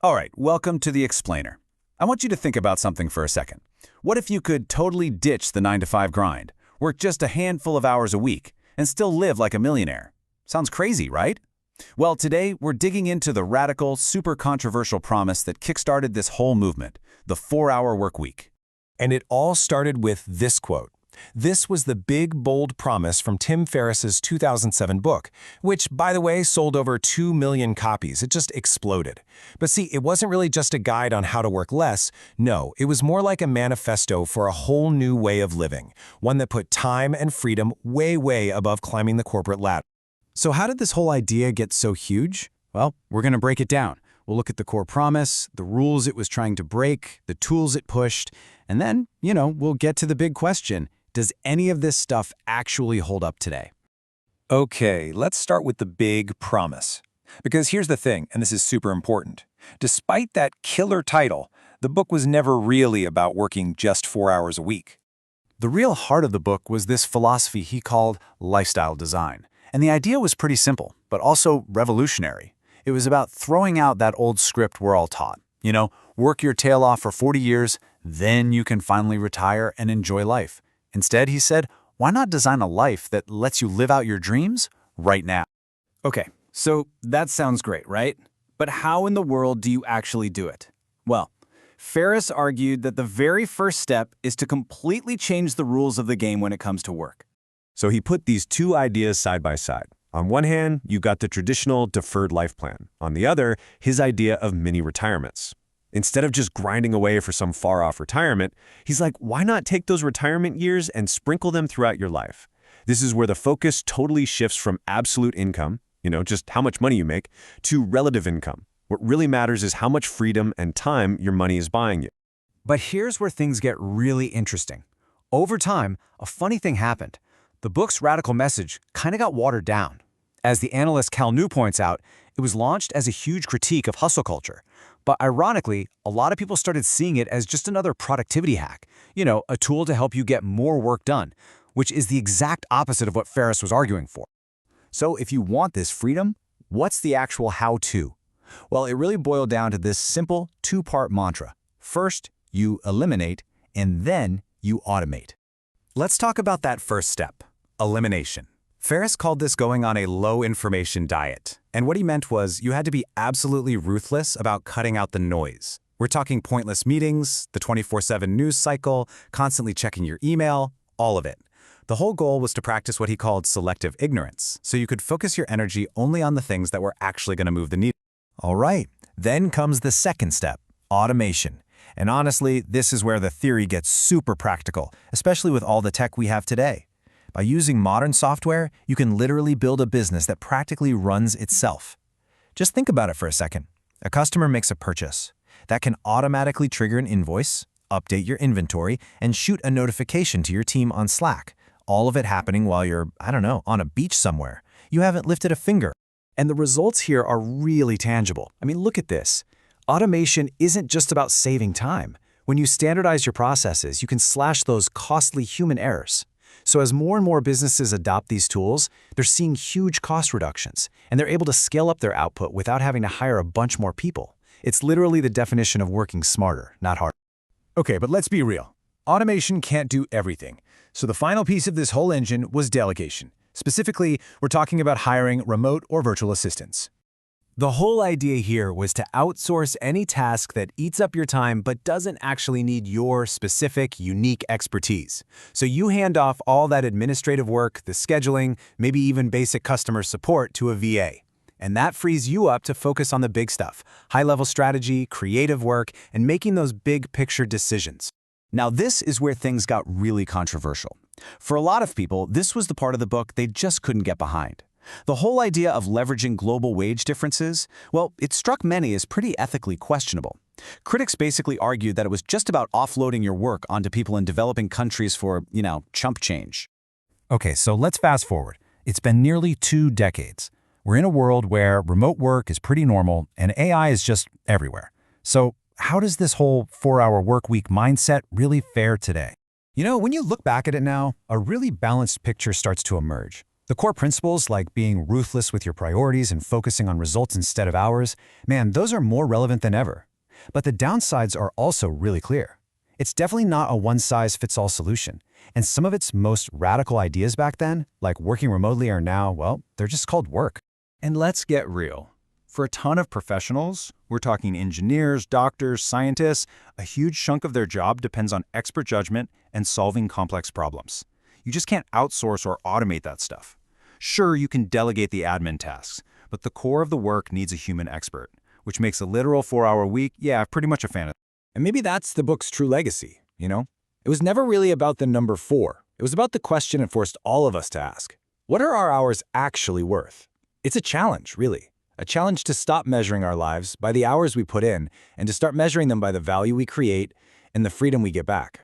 All right, welcome to the Explainer. I want you to think about something for a second. What if you could totally ditch the 9-to-5 grind, work just a handful of hours a week, and still live like a millionaire? Sounds crazy, right? Well, today we're digging into the radical, super controversial promise that kickstarted this whole movement, the 4-hour work week. And it all started with this quote. This was the big, bold promise from Tim Ferriss's 2007 book, which, by the way, sold over 2 million copies. It just exploded. But see, it wasn't really just a guide on how to work less. No, it was more like a manifesto for a whole new way of living, one that put time and freedom way, way above climbing the corporate ladder. So how did this whole idea get so huge? Well, we're going to break it down. We'll look at the core promise, the rules it was trying to break, the tools it pushed, and then, we'll get to the big question. Does any of this stuff actually hold up today? Okay, let's start with the big promise. Because here's the thing, and this is super important. Despite that killer title, the book was never really about working just 4 hours a week. The real heart of the book was this philosophy he called lifestyle design. And the idea was pretty simple, but also revolutionary. It was about throwing out that old script we're all taught. Work your tail off for 40 years, then you can finally retire and enjoy life. Instead, he said, why not design a life that lets you live out your dreams right now? Okay, so that sounds great, right? But how in the world do you actually do it? Well, Ferriss argued that the very first step is to completely change the rules of the game when it comes to work. So he put these two ideas side by side. On one hand, you got the traditional deferred life plan. On the other, his idea of mini retirements. Instead of just grinding away for some far-off retirement, he's like, why not take those retirement years and sprinkle them throughout your life? This is where the focus totally shifts from absolute income, just how much money you make, to relative income. What really matters is how much freedom and time your money is buying you. But here's where things get really interesting. Over time, a funny thing happened. The book's radical message kind of got watered down. As the analyst Cal New points out, it was launched as a huge critique of hustle culture. But ironically, a lot of people started seeing it as just another productivity hack, a tool to help you get more work done, which is the exact opposite of what Ferriss was arguing for. So if you want this freedom, what's the actual how-to? Well, it really boiled down to this simple two-part mantra. First, you eliminate, and then you automate. Let's talk about that first step, elimination. Ferriss called this going on a low-information diet. And what he meant was you had to be absolutely ruthless about cutting out the noise. We're talking pointless meetings, the 24/7 news cycle, constantly checking your email, all of it. The whole goal was to practice what he called selective ignorance, so you could focus your energy only on the things that were actually going to move the needle. All right, then comes the second step, automation. And honestly, this is where the theory gets super practical, especially with all the tech we have today. By using modern software, you can literally build a business that practically runs itself. Just think about it for a second. A customer makes a purchase. That can automatically trigger an invoice, update your inventory, and shoot a notification to your team on Slack. All of it happening while you're, on a beach somewhere. You haven't lifted a finger. And the results here are really tangible. Look at this. Automation isn't just about saving time. When you standardize your processes, you can slash those costly human errors. So as more and more businesses adopt these tools, they're seeing huge cost reductions, and they're able to scale up their output without having to hire a bunch more people. It's literally the definition of working smarter, not harder. Okay, but let's be real. Automation can't do everything. So the final piece of this whole engine was delegation. Specifically, we're talking about hiring remote or virtual assistants. The whole idea here was to outsource any task that eats up your time but doesn't actually need your specific, unique expertise. So you hand off all that administrative work, the scheduling, maybe even basic customer support to a VA. And that frees you up to focus on the big stuff, high-level strategy, creative work, and making those big-picture decisions. Now this is where things got really controversial. For a lot of people, this was the part of the book they just couldn't get behind. The whole idea of leveraging global wage differences, well, it struck many as pretty ethically questionable. Critics basically argued that it was just about offloading your work onto people in developing countries for, chump change. Okay, so let's fast forward. It's been nearly 2 decades. We're in a world where remote work is pretty normal and AI is just everywhere. So how does this whole 4-hour work week mindset really fare today? When you look back at it now, a really balanced picture starts to emerge. The core principles, like being ruthless with your priorities and focusing on results instead of hours, man, those are more relevant than ever. But the downsides are also really clear. It's definitely not a one-size-fits-all solution, and some of its most radical ideas back then, like working remotely, are now, well, they're just called work. And let's get real. For a ton of professionals, we're talking engineers, doctors, scientists, a huge chunk of their job depends on expert judgment and solving complex problems. You just can't outsource or automate that stuff. Sure, you can delegate the admin tasks, but the core of the work needs a human expert, which makes a literal 4-hour week, yeah, pretty much a fan of. And maybe that's the book's true legacy, you know? It was never really about the number 4. It was about the question it forced all of us to ask. What are our hours actually worth? It's a challenge, really. A challenge to stop measuring our lives by the hours we put in and to start measuring them by the value we create and the freedom we get back.